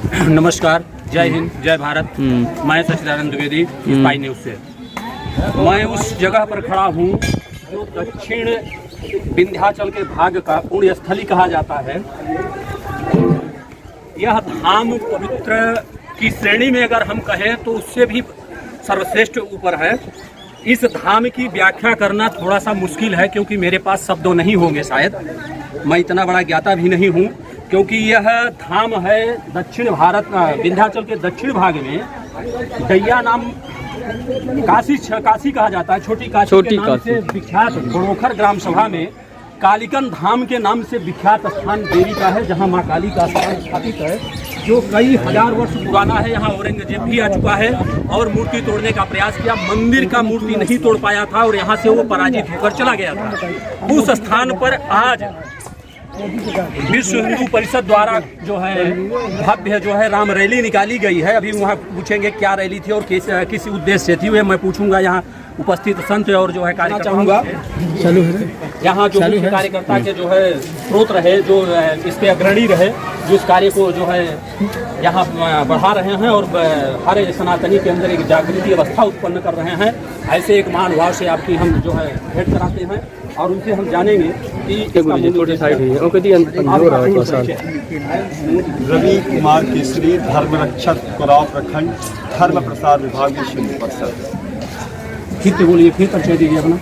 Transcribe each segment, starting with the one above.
नमस्कार, जय हिंद, जय भारत। मैं सचिदानंद द्विवेदी, स्पाई न्यूज़ से। मैं उस जगह पर खड़ा हूँ जो दक्षिण विंध्याचल के भाग का पुण्य स्थली कहा जाता है। यह धाम पवित्र की श्रेणी में अगर हम कहें तो उससे भी सर्वश्रेष्ठ ऊपर है। इस धाम की व्याख्या करना थोड़ा सा मुश्किल है क्योंकि मेरे पास शब्द नहीं होंगे, शायद मैं इतना बड़ा ज्ञाता भी नहीं हूँ। क्योंकि यह धाम है दक्षिण भारत, विंध्याचल के दक्षिण भाग में गैया नाम काशी कहा जाता है। छोटी काशी के नाम से विख्यात बड़ोखर ग्राम सभा में कालिकन धाम के नाम से विख्यात स्थान देवी का है, जहां मां काली का स्थान स्थापित है, जो कई हजार वर्ष पुराना है। यहाँ औरंगजेब भी आ चुका है और मूर्ति तोड़ने का प्रयास किया, मंदिर का मूर्ति नहीं तोड़ पाया था और यहाँ से वो पराजित होकर चला गया था। उस स्थान पर आज विश्व हिंदू परिषद द्वारा जो है भव्य जो है राम रैली निकाली गई है। अभी वहाँ पूछेंगे क्या रैली थी और किस उद्देश्य से थी, वह मैं पूछूंगा यहाँ उपस्थित संत और जो है कार्यकर्ता यहाँ जो कार्यकर्ता के जो है स्रोत रहे, जो इसके अग्रणी रहे, जो इस कार्य को जो है यहाँ बढ़ा रहे हैं और हर सनातनी के अंदर एक जागृति अवस्था उत्पन्न कर रहे हैं। ऐसे एक महानुभाव से आपकी हम जो है भेंट कराते हैं और उनसे हम जानेंगे कि रवि कुमार केसरी, धर्म रक्षक, कुराव प्रखंड, धर्म प्रसार विभाग विश्व हिंदू परिषद। फिर बोलिए, फिर परिचय दीजिए अपना।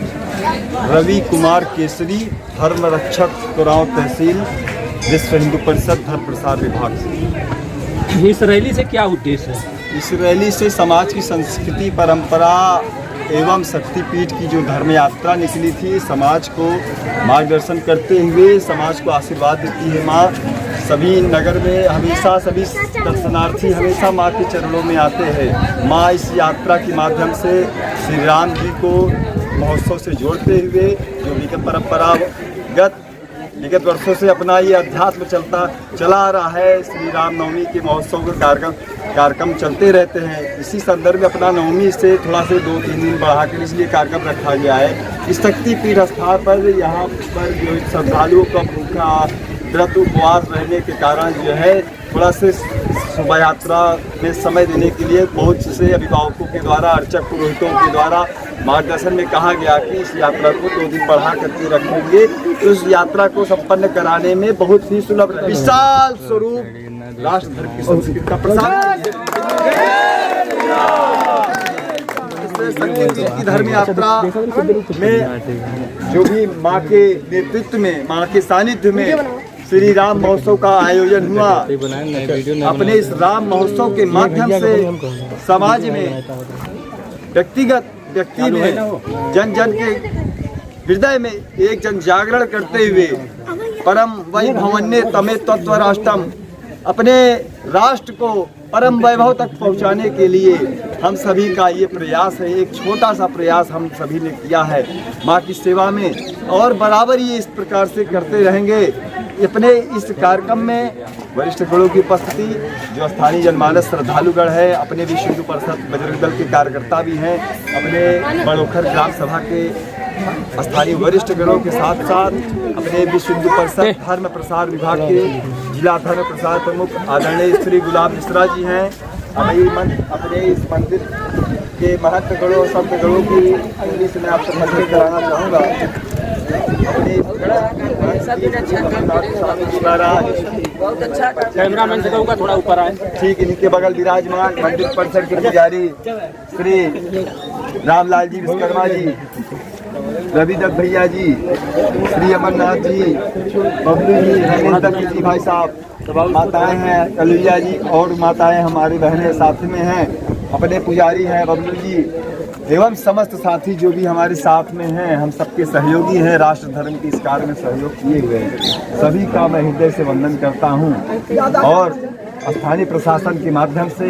रवि कुमार केसरी, धर्म रक्षक, कुराव तहसील, विश्व हिंदू परिषद, धर्म प्रसार विभाग से। इस रैली से क्या उद्देश्य है? इस रैली से समाज की संस्कृति, परंपरा एवं शक्तिपीठ की जो धर्म यात्रा निकली थी, समाज को मार्गदर्शन करते हुए समाज को आशीर्वाद देती है माँ। सभी नगर में हमेशा सभी दर्शनार्थी हमेशा माँ के चरणों में आते हैं। माँ इस यात्रा के माध्यम से श्री राम जी को महोत्सव से जोड़ते हुए जो विगत परंपरागत विगत वर्षों से अपना ये अध्यात्म चला आ रहा है। श्री राम नवमी के महोत्सव के कार्यक्रम चलते रहते हैं। इसी संदर्भ में अपना नवमी से थोड़ा से 2-3 दिन बढ़ाकर इसलिए कार्यक्रम रखा गया है। इस शक्तिपीठ स्थान पर यहाँ पर जो श्रद्धालुओं का भूखा व्रत उपवास रहने के कारण जो है थोड़ा से शोभा यात्रा में समय देने के लिए बहुत से अभिभावकों के द्वारा, अर्चक पुरोहितों के द्वारा मार्गदर्शन में कहा गया कि इस यात्रा को 2 दिन बढ़ा करके रखेंगे। तो इस यात्रा को संपन्न कराने में बहुत ही सुलभ विशाल स्वरूप राष्ट्र धर्म की संस्कृति का प्रसार की धर्म यात्रा में जो भी माँ के नेतृत्व में, माँ के सानिध्य में श्री राम महोत्सव का आयोजन हुआ। अपने इस राम महोत्सव के माध्यम से समाज में व्यक्ति में जन जन के हृदय में एक जन जागरण करते हुए परम वैभवन्य तमे तत्व राष्ट्रम, अपने राष्ट्र को परम वैभव तक पहुंचाने के लिए हम सभी का ये प्रयास है। एक छोटा सा प्रयास हम सभी ने किया है माँ की सेवा में और बराबर ये इस प्रकार से करते रहेंगे। अपने इस कार्यक्रम में वरिष्ठ गणों की उपस्थिति, जो स्थानीय जनमानस श्रद्धालुगण है, अपने विश्व हिंदू परिषद बजरंग दल के कार्यकर्ता भी हैं, अपने बड़ोखर ग्राम सभा के स्थानीय वरिष्ठ गणों के साथ साथ अपने विश्व हिंदू परिषद धर्म प्रसार विभाग के जिला धर्म प्रसार प्रमुख आदरणीय श्री गुलाब मिश्रा जी हैं। अपने इस मंदिर के महत्व गणों, संत गणों की इंग्लिश में आपसे परिचय कराना चाहूँगा। बहुत अच्छा कैमरामैन से कहूँगा थोड़ा ऊपर आए। ठीक, इनके बगल विराजमान मंदिर परिसर के पुजारी श्री रामलाल जी विश्वकर्मा जी, रवि दत्त भैया जी, श्री अमरनाथ जी, बबलू जी, रविंदर जी भाई साहब, माताएं हैं कलुया जी और माताएं हमारी बहनें साथ में हैं। अपने पुजारी हैं बबलू जी एवं समस्त साथी जो भी हमारे साथ में हैं, हम सबके सहयोगी हैं। राष्ट्र धर्म के इस कार्य में सहयोग किए हुए हैं, सभी का मैं हृदय से वंदन करता हूं। और स्थानीय प्रशासन के माध्यम से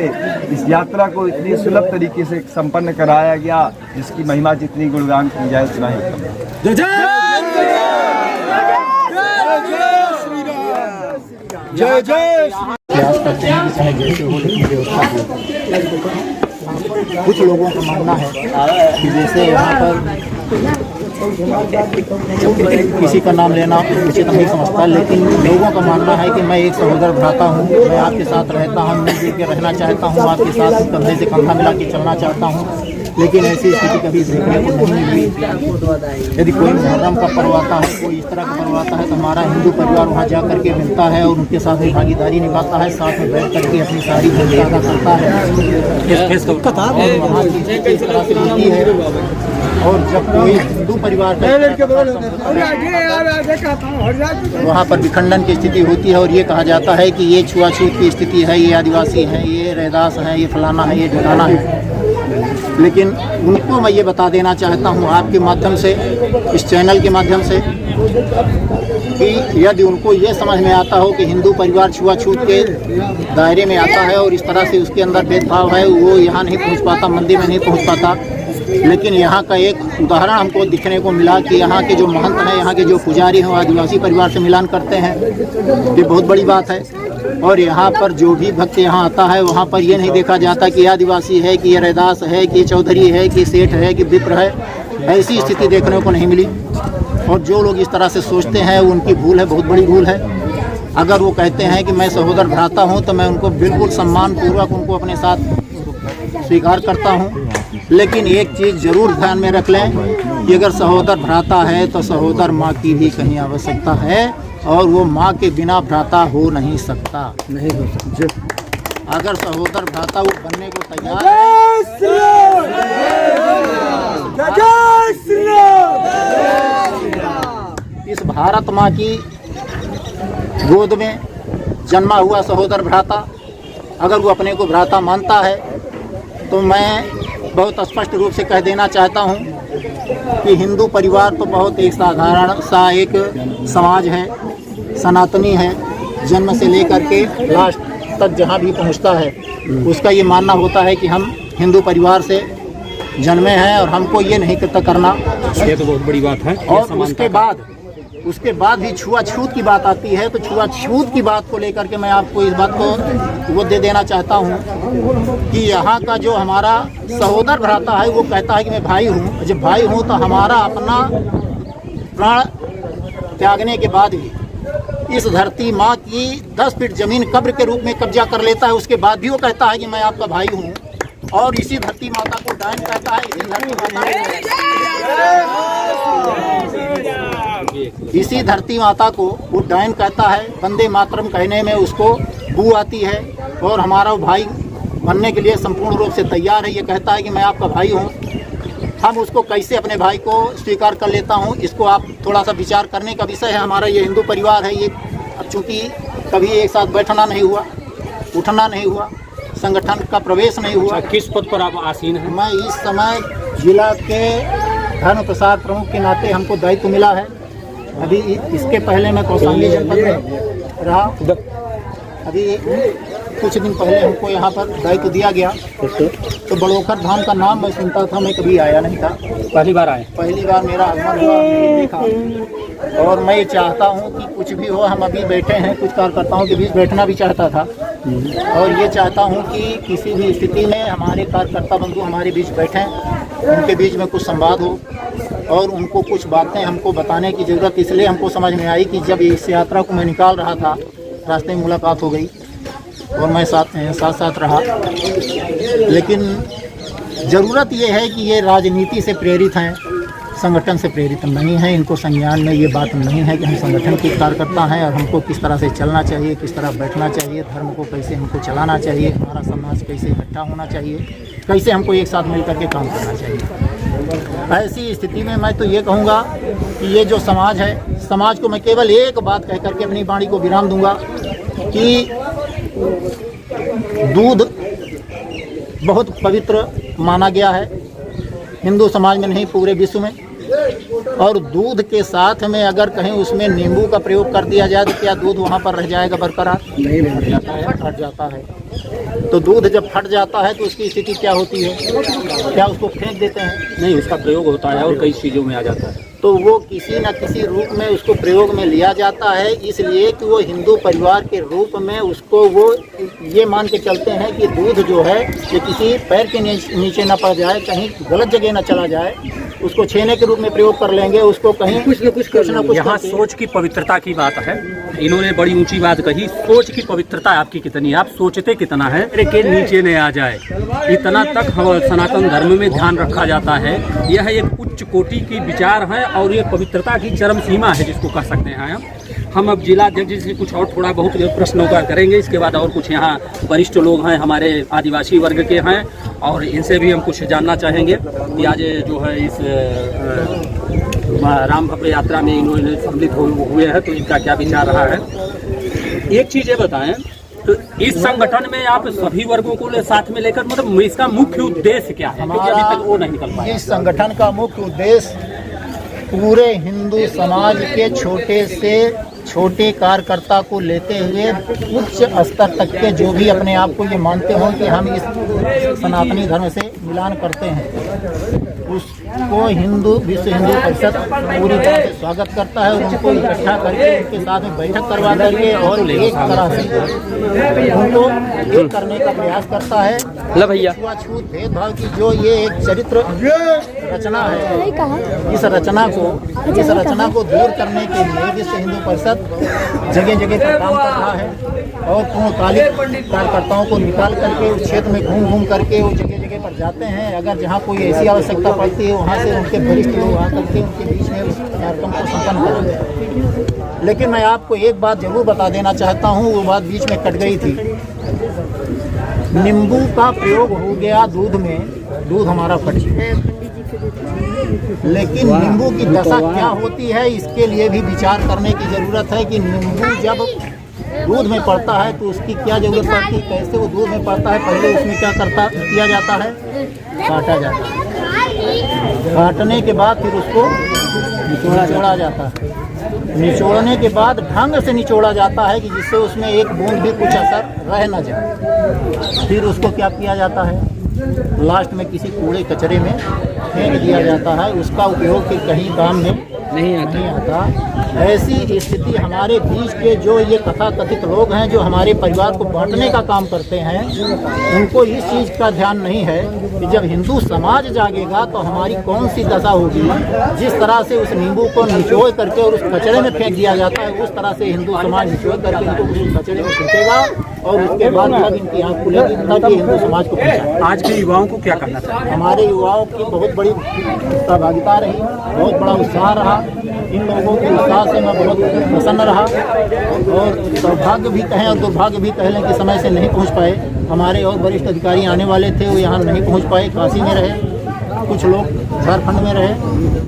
इस यात्रा को इतनी सुलभ तरीके से संपन्न कराया गया, जिसकी महिमा जितनी गुणगान की जाए उतना ही कम। जय जय प्रयास करते हैं कि चाहे जैसे हो लेकिन व्यवस्था हो। कुछ लोगों का मानना है कि जैसे यहाँ पर किसी का नाम लेना उचित नहीं समझता, लेकिन लोगों का मानना है कि मैं एक सहोदर भ्राता हूँ, मैं आपके साथ रहता हूँ, मिलजुल के रहना चाहता हूँ, आपके साथ कंधे से कंधा मिला के चलना चाहता हूँ। लेकिन ऐसी स्थिति कभी देखने को नहीं मिली। यदि कोई मुहर्रम का पर्व आता है, कोई इस तरह का पर्व आता है, तो हमारा हिंदू परिवार वहाँ जा करके मिलता है और उनके साथ में भागीदारी निभाता है, साथ में बैठ करके अपनी सारी भूमिका अदा करता है। और वहाँ की स्थिति इस तरह से होती है। और जब कोई हिंदू परिवार वहाँ पर विखंडन की स्थिति होती है और ये कहा जाता है कि ये छुआछूत की स्थिति है, ये आदिवासी हैं, ये रैदास हैं, ये फलाना है, ये ढिकाना है। लेकिन उनको मैं ये बता देना चाहता हूँ आपके माध्यम से, इस चैनल के माध्यम से, कि यदि उनको ये समझ में आता हो कि हिंदू परिवार छुआछूत के दायरे में आता है और इस तरह से उसके अंदर भेदभाव है, वो यहाँ नहीं पहुँच पाता, मंदिर में नहीं पहुँच पाता। लेकिन यहाँ का एक उदाहरण हमको दिखने को मिला कि यहाँ के जो महंत हैं, यहाँ के जो पुजारी हैं, आदिवासी परिवार से मिलान करते हैं। ये बहुत बड़ी बात है। और यहाँ पर जो भी भक्त यहाँ आता है, वहाँ पर ये नहीं देखा जाता कि आदिवासी है, कि ये रैदास है, कि चौधरी है, कि सेठ है, कि विप्र है। ऐसी स्थिति देखने को नहीं मिली। और जो लोग इस तरह से सोचते हैं, उनकी भूल है, बहुत बड़ी भूल है। अगर वो कहते हैं कि मैं सहोदर भ्राता हूँ, तो मैं उनको बिल्कुल सम्मानपूर्वक उनको अपने साथ स्वीकार करता हूँ। लेकिन एक चीज़ ज़रूर ध्यान में रख लें कि अगर सहोदर भ्राता है तो सहोदर माँ की भी कहीं आवश्यकता है, और वो माँ के बिना भ्राता हो नहीं सकता। अगर सहोदर भ्राता वो बनने को तैयार है, इस भारत माँ की गोद में जन्मा हुआ सहोदर भ्राता अगर वो अपने को भ्राता मानता है, तो मैं बहुत स्पष्ट रूप से कह देना चाहता हूँ कि हिंदू परिवार तो बहुत एक साधारण सा एक समाज है, सनातनी है। जन्म से लेकर के लास्ट तक जहाँ भी पहुँचता है, उसका ये मानना होता है कि हम हिंदू परिवार से जन्मे हैं और हमको ये नहीं करना। ये तो बहुत बड़ी बात है। और उसके बाद भी छुआछूत की बात आती है, तो छुआछूत की बात को लेकर के मैं आपको इस बात को वो दे देना चाहता हूँ कि यहाँ का जो हमारा सहोदर भ्राता है, वो कहता है कि मैं भाई हूँ। जब भाई हूँ तो हमारा अपना प्राण त्यागने के बाद भी इस धरती माँ की 10 फीट जमीन कब्र के रूप में कब्जा कर लेता है। उसके बाद भी वो कहता है कि मैं आपका भाई हूँ। और इसी धरती माता को डायन कहता है, इसी धरती माता को वो डायन कहता है। वंदे मातरम कहने में उसको बू आती है और हमारा भाई बनने के लिए संपूर्ण रूप से तैयार है। ये कहता है कि मैं आपका भाई हूँ। हम उसको कैसे अपने भाई को स्वीकार कर लेता हूँ, इसको आप थोड़ा सा विचार करने का विषय है। हमारा ये हिंदू परिवार है, ये अब चूँकि कभी एक साथ बैठना नहीं हुआ, उठना नहीं हुआ, संगठन का प्रवेश नहीं हुआ। किस पद पर आप आसीन हैं? मैं इस समय जिला के धर्म प्रसार प्रमुख के नाते हमको दायित्व मिला है। अभी इसके पहले मैं कौशाम्बी जनपद में रहा। अभी कुछ दिन पहले हमको यहाँ पर दायित्व दिया गया। तो बड़ोखर धाम का नाम मैं सुनता था, मैं कभी आया नहीं था। पहली बार आए? पहली बार मेरा आगमन हुआ, देखा। और मैं चाहता हूँ कि कुछ भी हो, हम अभी बैठे हैं, कुछ कार्यकर्ताओं के बीच बैठना भी चाहता था। और ये चाहता हूँ कि किसी भी स्थिति में हमारे कार्यकर्ता बंधु हमारे बीच बैठें, उनके बीच में कुछ संवाद हो और उनको कुछ बातें हमको बताने की ज़रूरत इसलिए हमको समझ में आई कि जब इस यात्रा को मैं निकाल रहा था, रास्ते में मुलाकात हो गई और मैं साथ रहा। लेकिन ज़रूरत ये है कि ये राजनीति से प्रेरित हैं, संगठन से प्रेरित नहीं है। इनको संज्ञान में ये बात नहीं है कि हम संगठन के कार्यकर्ता हैं और हमको किस तरह से चलना चाहिए, किस तरह बैठना चाहिए, धर्म को कैसे हमको चलाना चाहिए, हमारा समाज कैसे इकट्ठा होना चाहिए, कैसे हमको एक साथ मिल करके काम करना चाहिए। ऐसी स्थिति में मैं तो ये कहूँगा कि ये जो समाज है, समाज को मैं केवल एक बात कह करके अपनी वाणी को विराम दूँगा कि दूध बहुत पवित्र माना गया है हिंदू समाज में, नहीं पूरे विश्व में। और दूध के साथ में अगर कहीं उसमें नींबू का प्रयोग कर दिया जाए तो क्या दूध वहाँ पर रह जाएगा बरकरार? नहीं रह जाता है, फट जाता है। तो दूध जब फट जाता है तो उसकी स्थिति क्या होती है? क्या उसको फेंक देते हैं? नहीं, उसका प्रयोग होता है और कई चीज़ों में आ जाता है। तो वो किसी न किसी रूप में उसको प्रयोग में लिया जाता है, इसलिए कि वो हिंदू परिवार के रूप में उसको वो ये मान के चलते हैं कि दूध जो है ये किसी पैर के नीचे न पड़ जाए, कहीं गलत जगह न चला जाए। उसको छेने के रूप में प्रयोग कर लेंगे, उसको कहीं कुछ न कुछ यहाँ सोच की पवित्रता की बात है। इन्होंने बड़ी ऊंची बात कही, सोच की पवित्रता आपकी कितनी है, आप सोचते कितना है के नीचे न आ जाए, इतना तक हम सनातन धर्म में ध्यान रखा जाता है। यह एक उच्च कोटि की विचार है और ये पवित्रता की चरम सीमा है जिसको कह सकते हैं हम। अब जिला अध्यक्ष जी से कुछ और थोड़ा बहुत प्रश्नों का करेंगे, इसके बाद और कुछ यहाँ वरिष्ठ लोग हैं हमारे आदिवासी वर्ग के हैं और इनसे भी हम कुछ जानना चाहेंगे कि आज जो है इस राम भव्य यात्रा में इन्होंने सम्मिलित हुए हैं तो इनका क्या विचार रहा है। एक चीज़ ये बताएं, तो इस संगठन में आप सभी वर्गों को साथ में लेकर मतलब इसका मुख्य उद्देश्य क्या है, क्योंकि अभी तक वो नहीं निकल पाया। इस संगठन का मुख्य उद्देश्य पूरे हिंदू समाज के छोटे से छोटे कार्यकर्ता को लेते हुए उच्च स्तर तक के जो भी अपने आप को ये मानते हों कि हम इस सनातनी धर्म से मिलान करते हैं, उसको विश्व हिंदू परिषद पूरी तरह से स्वागत करता है। उनको इकट्ठा करके उनके साथ में बैठक करवा करके और एक तरह से उनको एक करने का प्रयास करता है। छूआछूत भेदभाव की जो ये एक चरित्र रचना है, इस रचना को दूर करने के लिए विश्व हिंदू परिषद जगह जगह पर काम कर रहा है और पूर्णकालिक कार्यकर्ताओं को निकाल करके उस क्षेत्र में घूम करके वो जगह जगह पर जाते हैं। अगर जहाँ कोई ऐसी आवश्यकता पड़ती है वहाँ से उनके वरिष्ठ लोग आकर के उनके बीच में उस कार्यक्रम को संपन्न करते हैं। लेकिन मैं आपको एक बात जरूर बता देना चाहता हूँ, वो बात बीच में कट गई थी। नींबू का प्रयोग हो गया दूध में, दूध हमारा फट गया, लेकिन नींबू की दशा क्या होती है इसके लिए भी विचार करने की ज़रूरत है कि नींबू जब दूध में पड़ता है तो उसकी क्या ज़रूरत पड़ती है, कैसे वो दूध में पड़ता है। पहले उसमें क्या किया जाता है, काटा जाता है, काटने के बाद फिर उसको निचोड़ा जाता है, निचोड़ने के बाद ढंग से निचोड़ा जाता है कि जिससे उसमें एक बूंद भी कुछ असर रह न जाए। फिर उसको क्या किया जाता है, लास्ट में किसी कूड़े कचरे में फेंक दिया जाता है। उसका उपयोग फिर कहीं काम में नहीं आता। ऐसी स्थिति हमारे बीच के जो ये तथाकथित लोग हैं जो हमारे परिवार को बांटने का काम करते हैं, उनको इस चीज़ का ध्यान नहीं है कि जब हिंदू समाज जागेगा तो हमारी कौन सी दशा होगी। जिस तरह से उस नींबू को निचोड़ करके और उस कचरे में फेंक दिया जाता है, उस तरह से हिंदू समाज निचोड़ करके इनको उस कचरे में फेंकेगा और उसके बाद जब इनकी आँख खुलेगी तब ये हिंदू समाज को पहुँचा। आज के युवाओं को क्या करना चाहिए? हमारे युवाओं की बहुत बड़ी सहभागिता रही, बहुत बड़ा उत्साह रहा। इन लोगों के उत्साह से मैं बहुत प्रसन्न रहा और सौभाग्य भी कहें और दुर्भाग्य भी कह लें कि समय से नहीं पहुंच पाए। हमारे और वरिष्ठ अधिकारी आने वाले थे, वो यहाँ नहीं पहुंच पाए, काशी में रहे, कुछ लोग झारखंड में रहे।